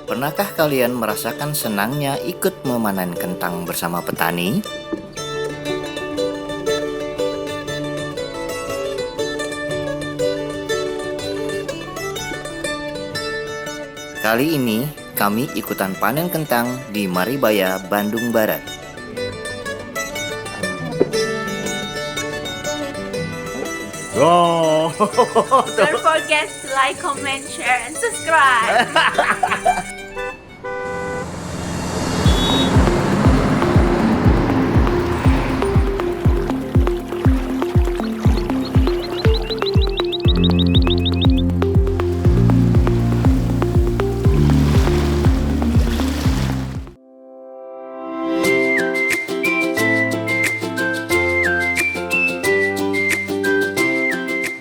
Pernahkah kalian merasakan senangnya ikut memanen kentang bersama petani? Kali ini kami ikutan panen kentang di Maribaya, Bandung Barat. Wow. Don't forget to like, comment, share, and subscribe.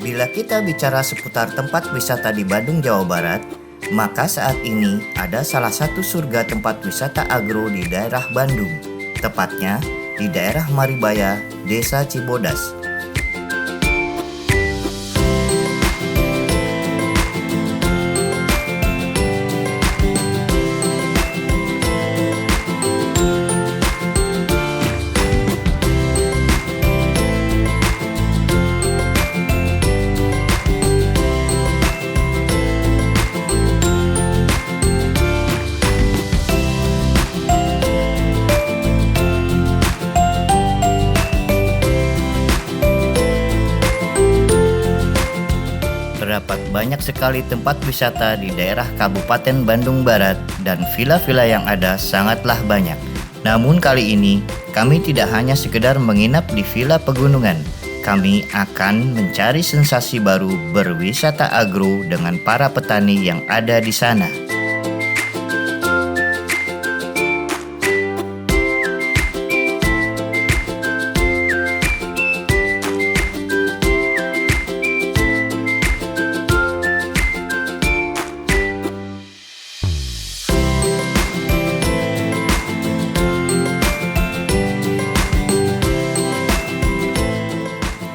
Bila kita bicara seputar tempat wisata di Bandung, Jawa Barat, maka saat ini ada salah satu surga tempat wisata agro di daerah Bandung, tepatnya di daerah Maribaya, Desa Cibodas. Terdapat banyak sekali tempat wisata di daerah Kabupaten Bandung Barat dan villa-villa yang ada sangatlah banyak. Namun kali ini kami tidak hanya sekedar menginap di villa pegunungan. Kami akan mencari sensasi baru berwisata agro dengan para petani yang ada di sana.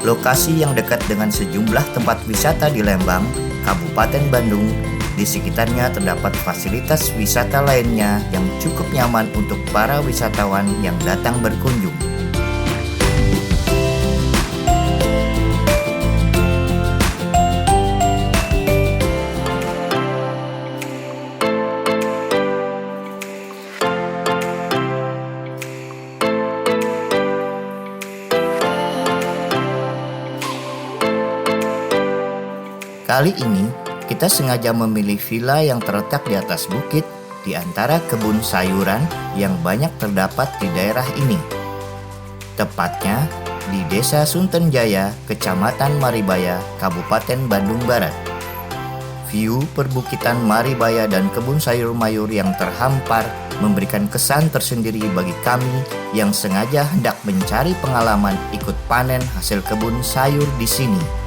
Lokasi yang dekat dengan sejumlah tempat wisata di Lembang, Kabupaten Bandung. Di sekitarnya terdapat fasilitas wisata lainnya yang cukup nyaman untuk para wisatawan yang datang berkunjung. Kali ini, kita sengaja memilih villa yang terletak di atas bukit di antara kebun sayuran yang banyak terdapat di daerah ini. Tepatnya di Desa Suntenjaya, Kecamatan Maribaya, Kabupaten Bandung Barat. View perbukitan Maribaya dan kebun sayur mayur yang terhampar memberikan kesan tersendiri bagi kami yang sengaja hendak mencari pengalaman ikut panen hasil kebun sayur di sini.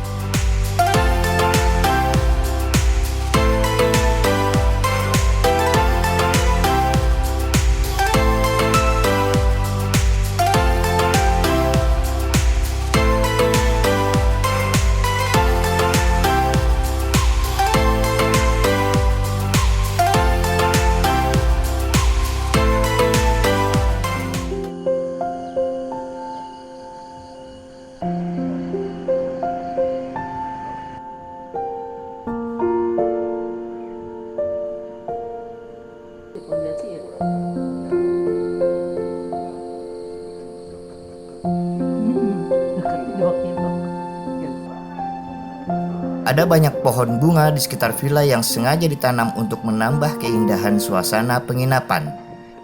Ada banyak pohon bunga di sekitar villa yang sengaja ditanam untuk menambah keindahan suasana penginapan.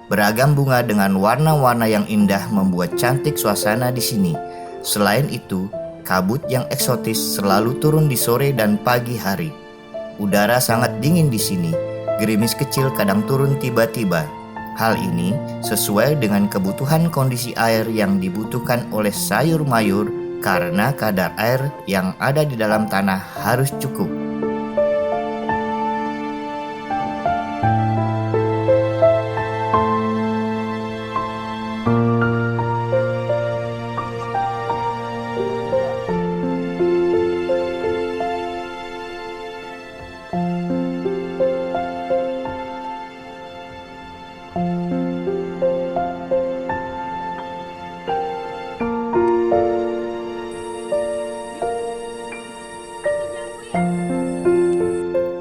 Beragam bunga dengan warna-warna yang indah membuat cantik suasana di sini. Selain itu, kabut yang eksotis selalu turun di sore dan pagi hari. Udara sangat dingin di sini. Gerimis kecil kadang turun tiba-tiba. Hal ini sesuai dengan kebutuhan kondisi air yang dibutuhkan oleh sayur mayur karena kadar air yang ada di dalam tanah harus cukup.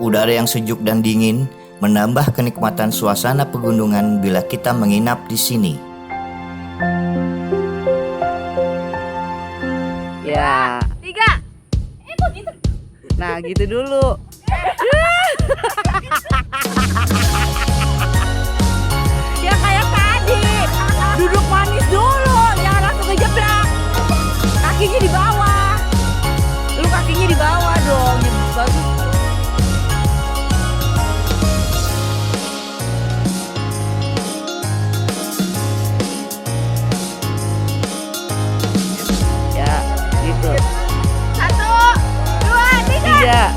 Udara yang sejuk dan dingin menambah kenikmatan suasana pegunungan bila kita menginap di sini. Ya, 3. Kok gitu? nah gitu dulu. Ya kayak tadi, duduk manis dulu, jangan langsung kejebak. Kakinya di bawah, lu kakinya di bawah dong, ya bagus. Ya, gitu. 1, 2, 3. Iya.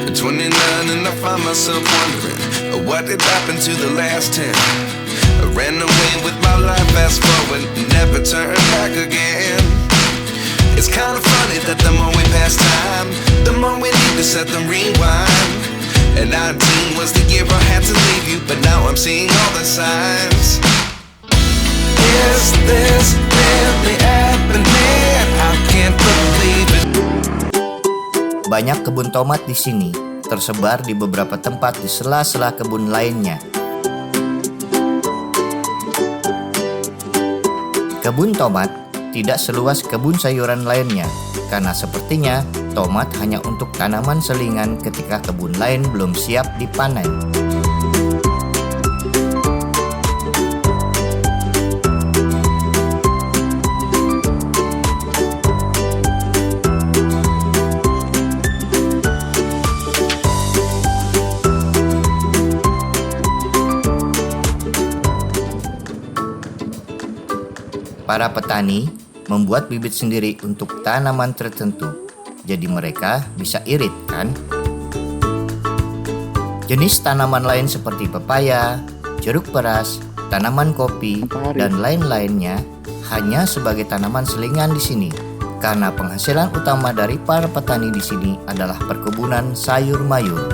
At 29 and I find myself wondering what did happen to the last 10. I ran away with my life, fast forward, never turn back again. It's kind of funny that the more we pass time, the more we need to set them rewind. And 19 was the year I had to leave you, but now I'm seeing all the signs. Is this really happening? I can't believe it. Banyak kebun tomat di sini, tersebar di beberapa tempat di sela-sela kebun lainnya. Kebun tomat tidak seluas kebun sayuran lainnya, karena sepertinya tomat hanya untuk tanaman selingan ketika kebun lain belum siap dipanen. Para petani membuat bibit sendiri untuk tanaman tertentu, jadi mereka bisa irit, kan? Jenis tanaman lain seperti pepaya, jeruk peras, tanaman kopi, dan lain-lainnya hanya sebagai tanaman selingan di sini, karena penghasilan utama dari para petani di sini adalah perkebunan sayur mayur.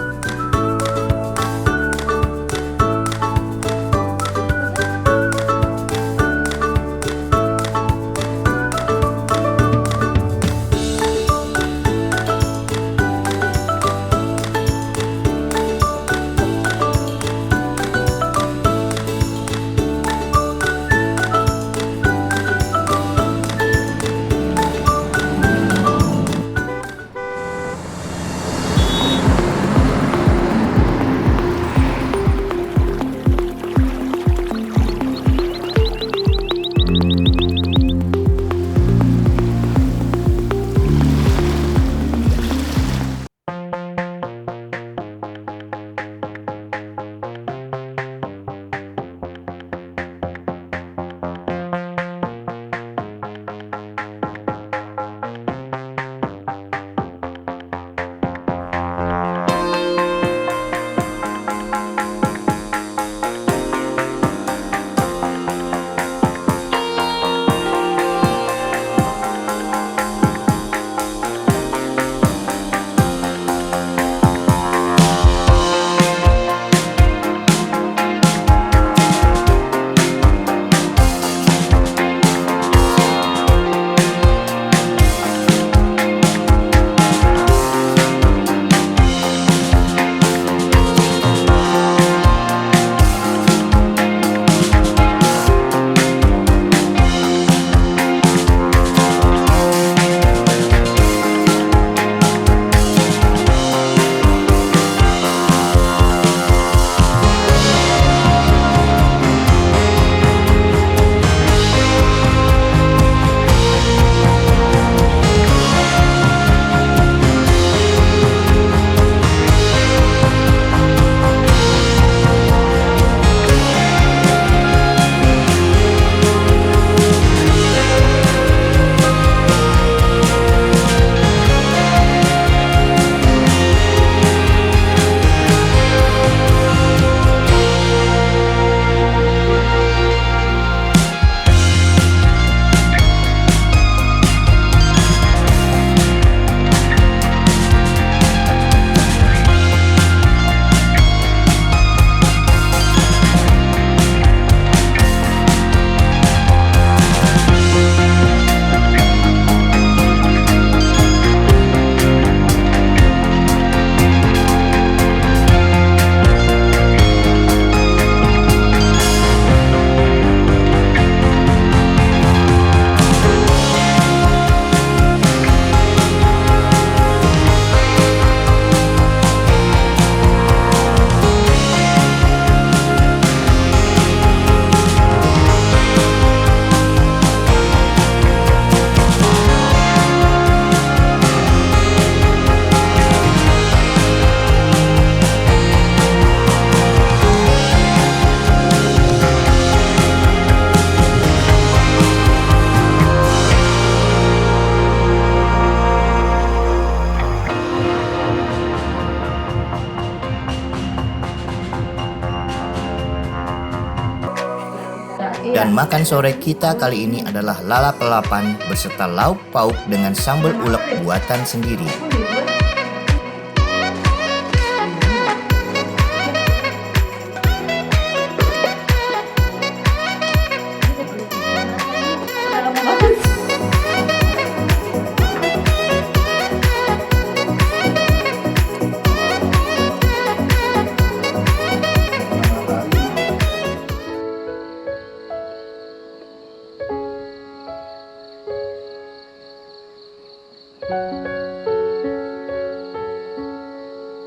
makan sore kita kali ini adalah lalap lalapan beserta lauk pauk dengan sambal ulek buatan sendiri.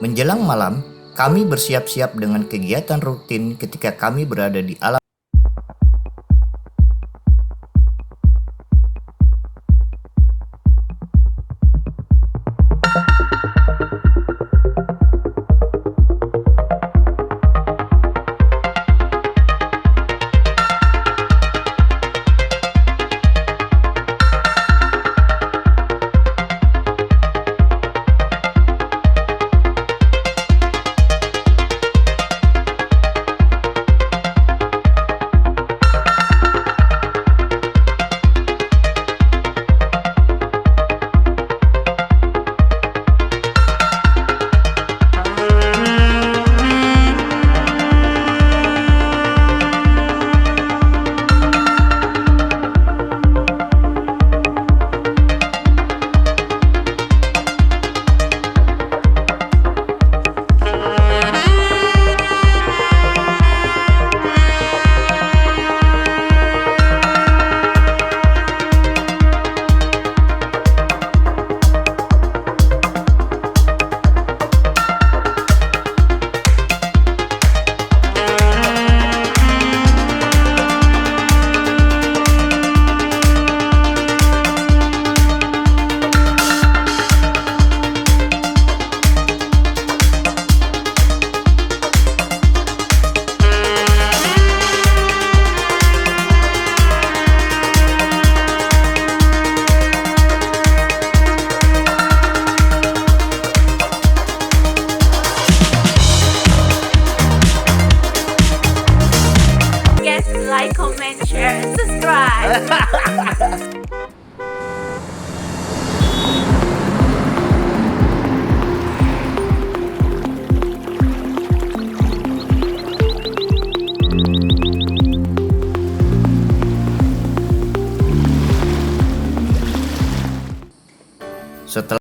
Menjelang malam, kami bersiap-siap dengan kegiatan rutin ketika kami berada di alam. Like, comment, share, and subscribe. Setelah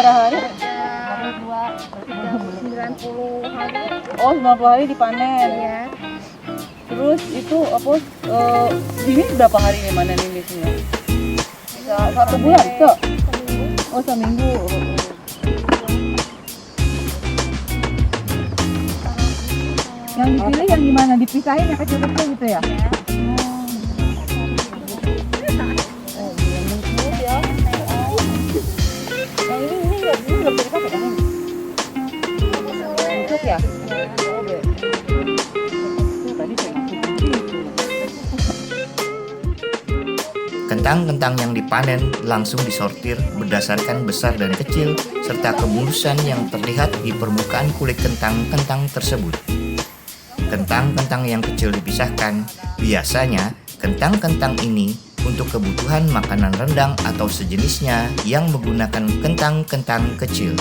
hari? 90 hari. Oh, 90 hari dipanen. Ya. Terus itu apa? Ini berapa hari nih manen ini sini? 1 bulan, Cok? Oh, seminggu. Yang dipilih yang gimana? Dipisahin yang kecil-kecil gitu ya? Ya. Kentang-kentang yang dipanen langsung disortir berdasarkan besar dan kecil serta kemulusan yang terlihat di permukaan kulit kentang-kentang tersebut. Kentang-kentang yang kecil dipisahkan, biasanya kentang-kentang ini untuk kebutuhan makanan rendang atau sejenisnya yang menggunakan kentang-kentang kecil.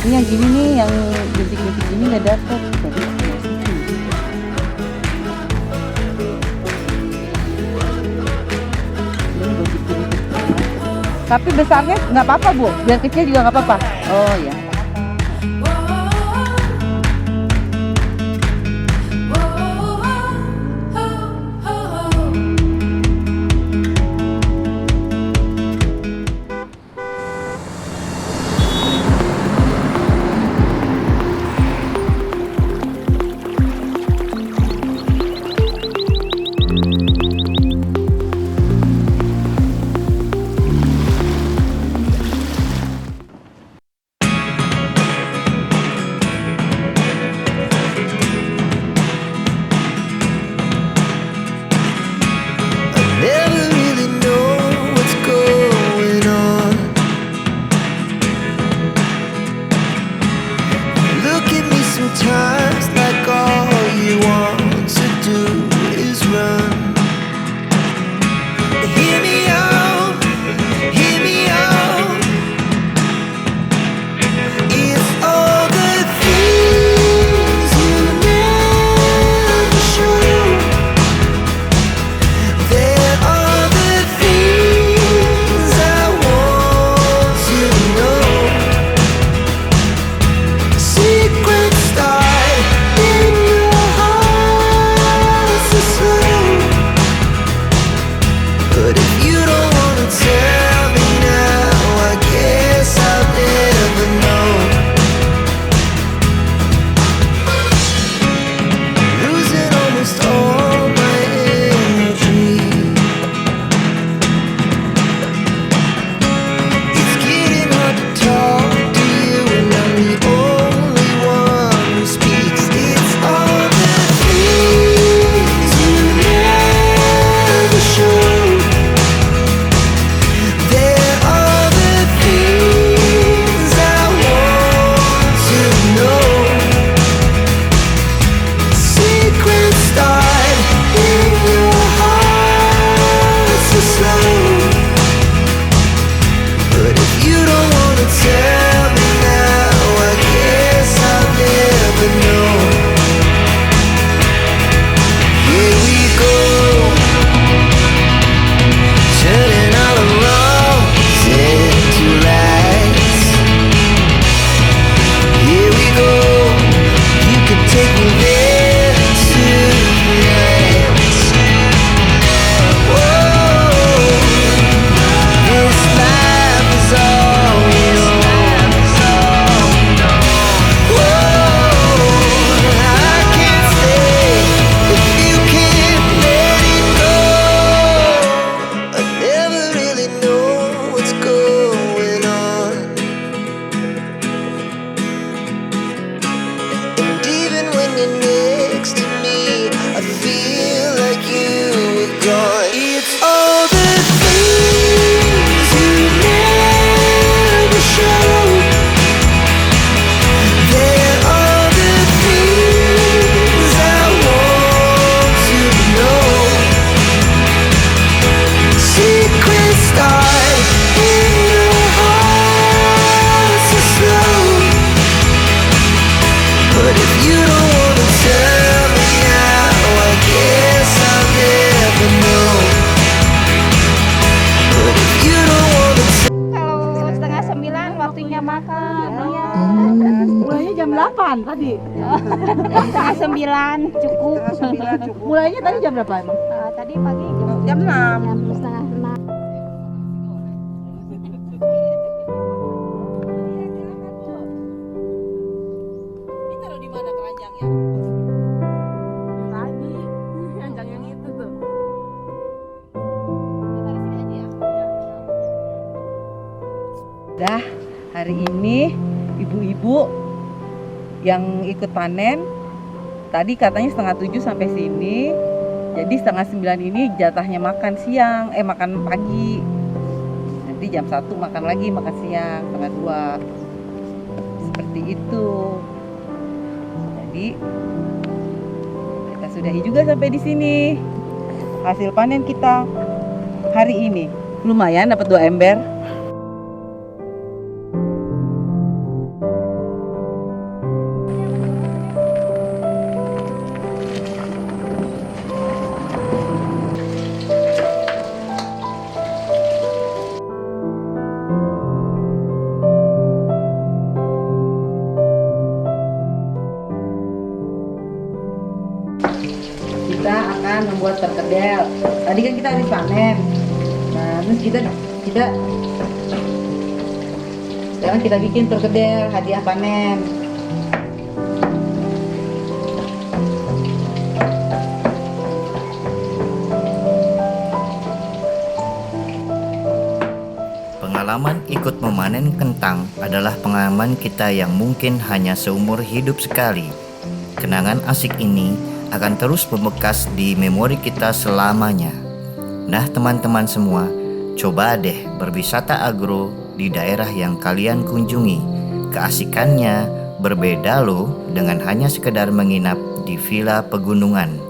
Ini yang gini nih, yang bintik-bintik gini nggak dapet. Jadi ini Tapi besarnya nggak apa-apa Bu, biar kecil juga nggak apa-apa. Oh ya. Never really know what's going on. Look at me sometimes like all you want to do is run. Hear me out, hear me out. It's all the things you never show. There are the things I want to know. Secrets start in your heart so slow. But if you don't wanna tell me now, I guess I'll never know. Losing almost all my energy. It's getting hard to talk to you, and I'm the only one who speaks. It's all the things you never show. There are the things I want to know. Secrets start in your heart so slow. But if you don't wanna tell me now, I guess I'll never know. Here we go, turning all the wrongs into lights. Here we go, you can take me there tonight. Whoa, this life is all we know. Whoa, I can't stay if you can't let it go. I never really know what's going on. And even when you're next to me, I feel like you were gone. It's all the things you never show. There are the things I want to know. Secrets start in your heart so slow. But if you don't wanna tell me now, I guess I'll never know. But if you don't wanna Kalau 8:30 waktunya makan. Mulainya jam 8 tadi. 8:30 cukup. Mulainya tadi jam berapa emang? Tadi pagi jam 6. Jam setengah 6. Ini taruh di mana keranjangnya? Tadi, keranjang yang itu tuh. Taruh sini aja ya. Dah, hari ini ibu-ibu yang ikut panen tadi katanya 6:30 sampai sini. Jadi 8:30 ini jatahnya makan siang, makan pagi. Nanti jam 1 makan lagi, makan siang, 1:30. Seperti itu. Jadi kita sudahi juga sampai di sini. Hasil panen kita hari ini lumayan, dapat 2 ember. perkedel. Tadi kan kita habis panen. Nah, terus kita sekarang kita bikin perkedel hadiah panen. Pengalaman ikut memanen kentang adalah pengalaman kita yang mungkin hanya seumur hidup sekali. Kenangan asik ini akan terus membekas di memori kita selamanya. Nah teman-teman semua, coba deh berwisata agro di daerah yang kalian kunjungi. Keasikannya berbeda loh dengan hanya sekedar menginap di villa pegunungan.